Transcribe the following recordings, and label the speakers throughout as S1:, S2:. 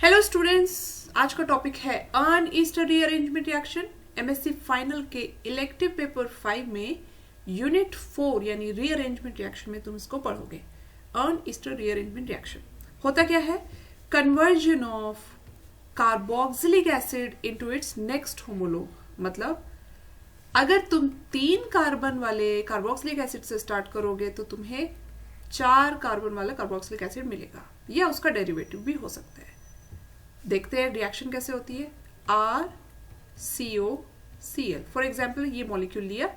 S1: Hello students, आज का topic है अनईस्टर रीअरेंजमेंट रिएक्शन। एमएससी फाइनल के इलेक्टिव पेपर 5 में यूनिट 4 यानी रीअरेंजमेंट रिएक्शन में तुम इसको पढ़ोगे। अनईस्टर रीअरेंजमेंट रिएक्शन होता क्या है? Conversion of carboxylic acid into its next homologue. मतलब अगर तुम 3 कार्बन वाले कार्बोक्सिलिक एसिड से स्टार्ट करोगे तो तुम्हें 4 कार्बन वाला कार्बोक्सिलिक एसिड मिलेगा, या उसका डेरिवेटिव भी हो सकता है। देखते हैं रिएक्शन कैसे होती है। RCOCl फॉर एग्जाम्पल, ये मॉलिक्यूल लिया,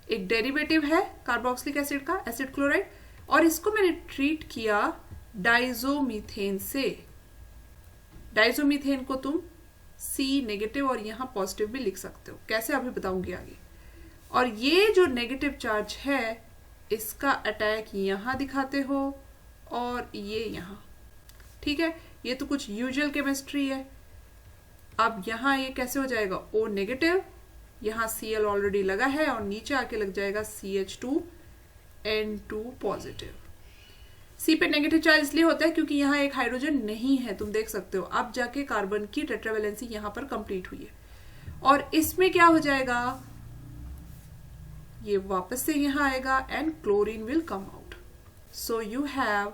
S1: एक डेरिवेटिव है कार्बोक्सिलिक एसिड का, एसिड क्लोराइड, और इसको मैंने ट्रीट किया डाइजोमीथेन से। डाइजोमीथेन को तुम C नेगेटिव और यहाँ पॉजिटिव भी लिख सकते हो, कैसे अभी बताऊंगी आगे। और ये जो नेगेटिव चार्ज है इसका अटैक यहाँ दिखाते हो और ये यहाँ, ठीक है। ये तो कुछ यूजुअल केमिस्ट्री है। अब यहाँ ये कैसे हो जाएगा? O नेगेटिव, यहाँ Cl ऑलरेडी लगा है और नीचे आके लग जाएगा CH2N2 पॉजिटिव। C पे नेगेटिव चार्ज इसलिए होता है क्योंकि यहाँ एक हाइड्रोजन नहीं है, तुम देख सकते हो। अब जाके कार्बन की टेट्रावैलेंसी यहाँ पर कंप्लीट हुई है और इसमें क्या हो जाएगा, ये वापस से यहाँ आएगा and chlorine will come out. So you have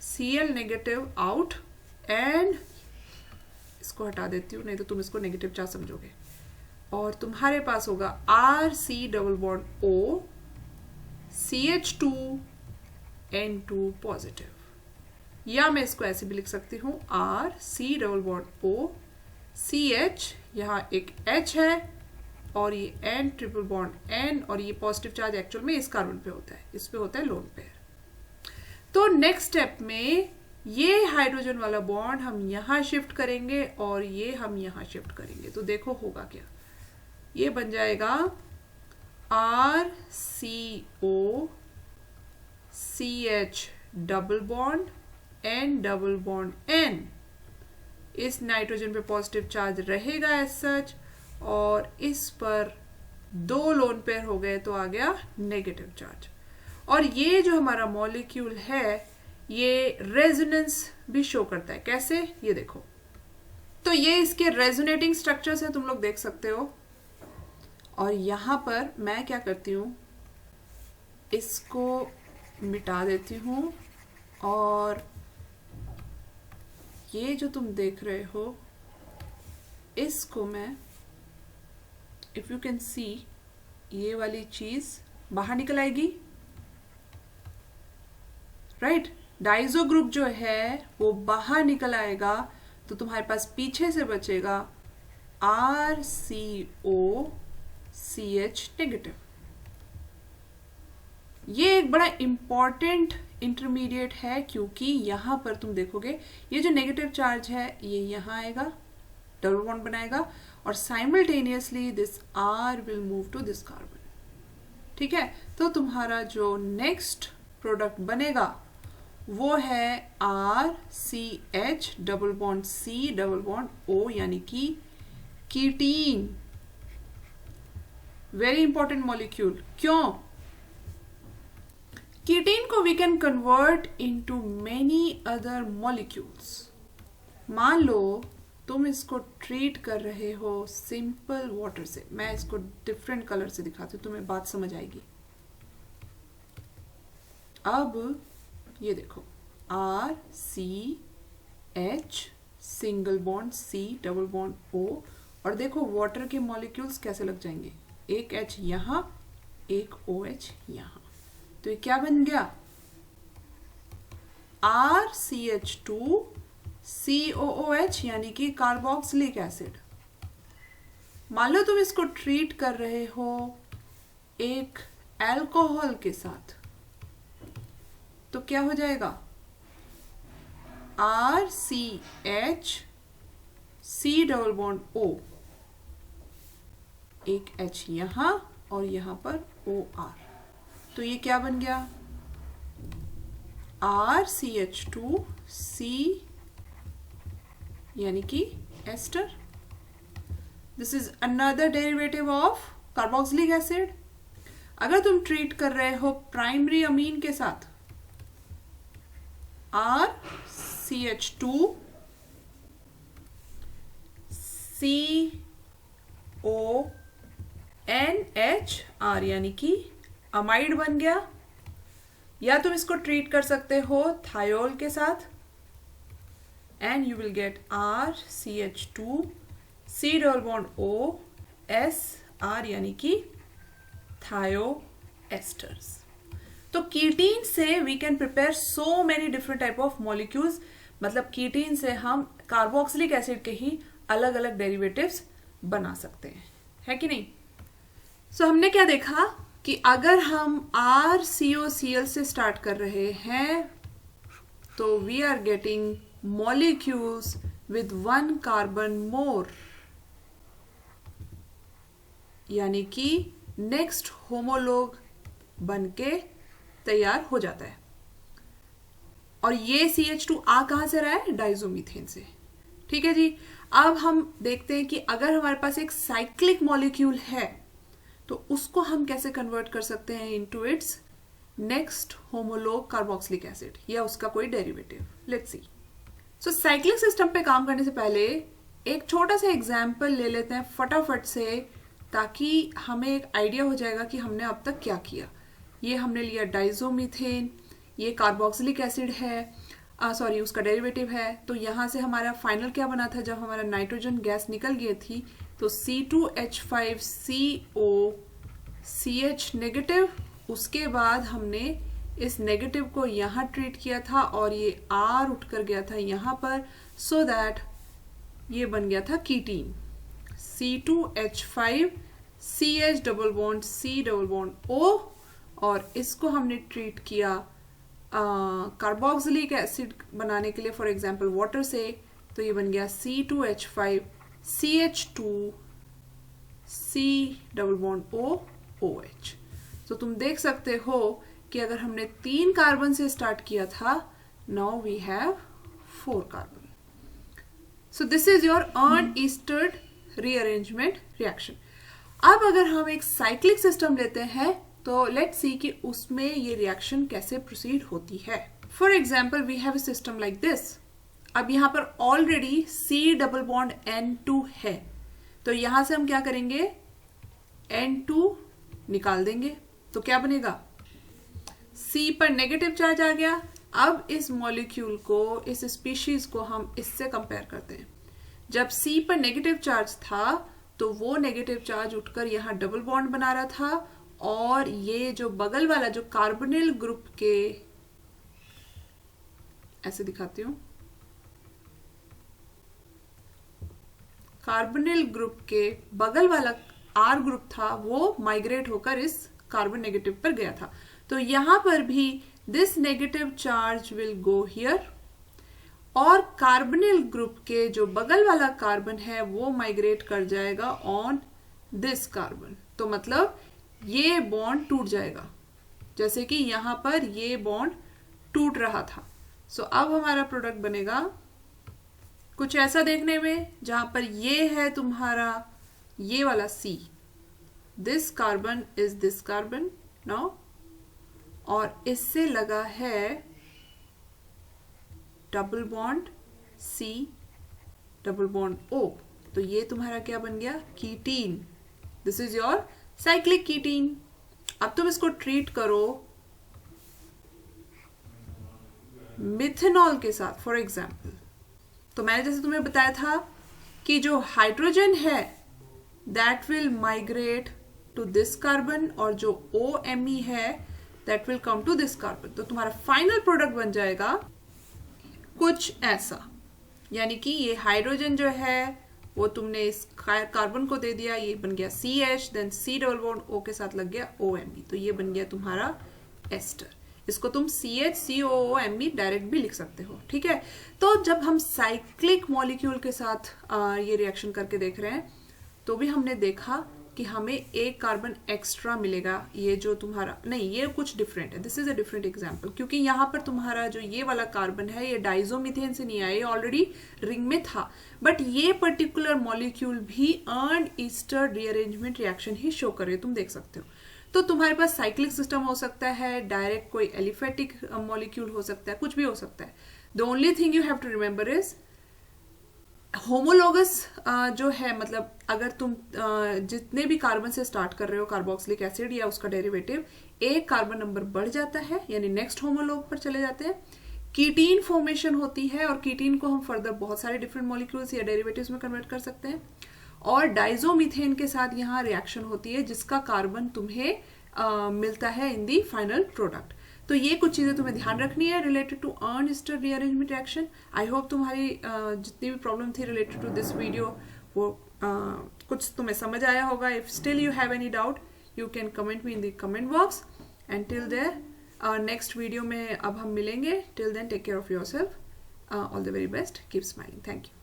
S1: Cl negative out and इसको हटा देती हूँ, नहीं तो तुम इसको नेगेटिव चार्ज समझोगे। और तुम्हारे पास होगा RC double bond O CH2N2 positive, या मैं इसको ऐसे भी लिख सकती हूँ RC double bond O CH, यहाँ एक H है और ये N ट्रिपल बॉन्ड N, और ये पॉजिटिव चार्ज एक्चुअल में इस कार्बन पे होता है, इस पे होता है लोन पेयर। तो नेक्स्ट स्टेप में ये हाइड्रोजन वाला बॉन्ड हम यहाँ शिफ्ट करेंगे और ये हम यहाँ शिफ्ट करेंगे। तो देखो होगा क्या, ये बन जाएगा RCO CH double bond N double bond N। इस नाइट्रोजन पे पॉजिटिव चार्ज रहेगा एज सच, और इस पर 2 लोन पेयर हो गए तो आ गया नेगेटिव चार्ज। और ये जो हमारा मॉलिक्यूल है ये रेजोनेंस भी शो करता है। कैसे? ये देखो, तो ये इसके रेजोनेटिंग स्ट्रक्चर्स है, तुम लोग देख सकते हो। और यहां पर मैं क्या करती हूं, इसको मिटा देती हूं, और ये जो तुम देख रहे हो इसको मैं, इफ यू कैन सी, ये वाली चीज बाहर निकल आएगी, राइट। डाइजो ग्रुप जो है वो बाहर निकल आएगा, तो तुम्हारे पास पीछे से बचेगा RCOCH नेगेटिव। ये एक बड़ा इंपॉर्टेंट इंटरमीडिएट है, क्योंकि यहां पर तुम देखोगे ये जो नेगेटिव चार्ज है ये यहां आएगा, डबल बॉन्ड बनाएगा, और simultaneously this R will move to this carbon, ठीक है। तो तुम्हारा जो नेक्स्ट प्रोडक्ट बनेगा वो है RCH double bond C double bond O, यानी कि कीटीन। Very important molecule. क्यों? कीटीन को we can convert into many other molecules. मान लो तुम इसको ट्रीट कर रहे हो सिंपल वाटर से, मैं इसको डिफरेंट कलर से दिखाती हूँ, तुम्हें बात समझ आएगी। अब ये देखो RCH single bond C double bond O, और देखो वाटर के मॉलिक्यूल्स कैसे लग जाएंगे, एक H यहाँ, एक OH यहाँ। तो ये क्या बन गया? RCH2 COOH, यानी कि कार्बोक्सिलिक एसिड। मान लो तुम इसको ट्रीट कर रहे हो एक अल्कोहल के साथ, तो क्या हो जाएगा? RCH C double bond O, एक H यहां और यहां पर OR। तो ये क्या बन गया? RCH2 C, यानी कि ester. This is another derivative of carboxylic acid. अगर तुम ट्रीट कर रहे हो प्राइमरी अमीन के साथ, RCH2 CONHR यानी कि अमाइड बन गया। या तुम इसको ट्रीट कर सकते हो थायोल के साथ and you will get RCH2 C double bond OSR यानी कि थायोएस्टर्स। तो कीटीन से we can prepare so many different type of molecules, मतलब कीटीन से हम कार्बोक्सिलिक एसिड के ही अलग अलग डेरिवेटिव्स बना सकते हैं, है कि नहीं। सो हमने क्या देखा कि अगर हम RCOCl से स्टार्ट कर रहे हैं तो we are getting molecules with 1 carbon more, यानी कि नेक्स्ट होमोलोग बनके तैयार हो जाता है। और ये CH2 आ कहां से रहा है? डाइजोमीथेन से। ठीक है जी। अब हम देखते हैं कि अगर हमारे पास एक साइक्लिक मॉलिक्यूल है तो उसको हम कैसे कन्वर्ट कर सकते हैं into its next homologue carboxylic acid या उसका कोई derivative. Let's see. So cyclic system पे काम करने से पहले एक छोटा सा एग्जाम्पल ले लेते हैं फटाफट से, ताकि हमें एक आइडिया हो जाएगा कि हमने अब तक क्या किया। ये हमने लिया डाइजोमीथेन, ये कार्बोक्सिलिक एसिड है, सॉरी उसका डेरिवेटिव है। तो यहाँ से हमारा फाइनल क्या बना था? जब हमारा नाइट्रोजन गैस निकल गई थी तो C2H5CO CH नेगेटिव, उसके बाद हमने इस नेगेटिव को यहाँ ट्रीट किया था और ये R उठ कर गया था यहाँ पर, सो दैट ये बन गया था कीटीन C2H5 CH double bond C double bond O, और इसको हमने ट्रीट किया कार्बोक्सिलिक एसिड बनाने के लिए, फॉर एग्जांपल वाटर से, तो ये बन गया C2H5 CH2 C double bond O OH। तो तुम देख सकते हो कि अगर हमने 3 कार्बन से स्टार्ट किया था, now we have 4 carbon. So this is your Arndt Eistert rearrangement reaction. अब अगर हम एक साइक्लिक सिस्टम लेते हैं तो लेट्स सी कि उसमें ये रिएक्शन कैसे प्रोसीड होती है। For example we have a system like this. अब यहाँ पर already C double bond N2 है, तो यहां से हम क्या करेंगे? N2 निकाल देंगे, तो क्या बनेगा? C पर नेगेटिव चार्ज आ गया। अब इस मॉलिक्यूल को, इस स्पीशीज को हम इससे कंपेयर करते हैं। जब C पर नेगेटिव चार्ज था तो वो नेगेटिव चार्ज उठकर यहाँ डबल बॉन्ड बना रहा था, और ये जो बगल वाला जो कार्बोनिल ग्रुप के, ऐसे दिखाती हूं, कार्बोनिल ग्रुप के बगल वाला R ग्रुप था, वो माइग्रेट होकर इस कार्बन नेगेटिव पर गया था। तो यहां पर भी this negative charge will go here, और कार्बोनिल ग्रुप के जो बगल वाला कार्बन है वो माइग्रेट कर जाएगा ऑन दिस कार्बन। तो मतलब ये बॉन्ड टूट जाएगा, जैसे कि यहां पर ये बॉन्ड टूट रहा था। सो अब हमारा प्रोडक्ट बनेगा कुछ ऐसा देखने में, जहां पर ये है तुम्हारा ये वाला C, this carbon is this carbon now, और इससे लगा है double bond C double bond O। तो ये तुम्हारा क्या बन गया? Ketene. This is your cyclic ketene. अब तुम इसको ट्रीट करो मिथेनॉल के साथ, फॉर एग्जाम्पल। तो मैंने जैसे तुम्हें बताया था कि जो हाइड्रोजन है that will migrate to this carbon, और जो OMe है that will come to this carbon. तो तुम्हारा फाइनल प्रोडक्ट बन जाएगा कुछ ऐसा, यानी कि ये हाइड्रोजन जो है वो तुमने इस कार्बन को दे दिया, ये बन गया CH, then C double bond O के साथ लग गया OMe, तो ये बन गया तुम्हारा एस्टर। इसको तुम CH-COOMe डायरेक्ट भी लिख सकते हो, ठीक है। तो जब हम साइक्लिक मॉलिक्यूल के साथ ये रिएक्शन करके देख रहे हैं तो भी हमने देखा कि हमें एक कार्बन एक्स्ट्रा मिलेगा। ये जो तुम्हारा नहीं, ये कुछ डिफरेंट है, this is a different example, क्योंकि यहाँ पर तुम्हारा जो ये वाला कार्बन है ये डाइजोमीथेन से नहीं आया, ये ऑलरेडी रिंग में था। बट ये पर्टिकुलर मॉलिक्यूल भी अनईस्टर्ड रीअरेंजमेंट रिएक्शन ही शो कर रहे हो, तुम देख सकते हो। तो तुम्हारे पास साइक्लिक सिस्टम हो सकता है, डायरेक्ट कोई एलिफेटिक मॉलिक्यूल हो सकता है, कुछ भी हो सकता है। The only thing you have to remember is homologous जो है, मतलब अगर तुम जितने भी कार्बन से स्टार्ट कर रहे हो कार्बोक्सिलिक एसिड या उसका डेरिवेटिव, एक कार्बन नंबर बढ़ जाता है यानी नेक्स्ट होमोलोग पर चले जाते हैं, कीटीन फॉर्मेशन होती है और कीटीन को हम फर्दर बहुत सारे डिफरेंट मॉलिक्यूल्स या डेरिवेटिव्स में कन्वर्ट कर सकते हैं, और डाइजोमीथेन के साथ यहाँ रिएक्शन होती है जिसका कार्बन तुम्हें मिलता है इन दी फाइनल प्रोडक्ट। तो ये कुछ चीजें तुम्हें ध्यान रखनी है related to Arndt Eistert rearrangement reaction. I hope तुम्हारी जितनी भी प्रॉब्लम थी रिलेटेड टू दिस वीडियो वो कुछ तुम्हें समझ आया होगा। If still you have any doubt you can comment me in the comment box, and till there next video में अब हम मिलेंगे। Till then take care of yourself, all the very best, keep smiling, thank you.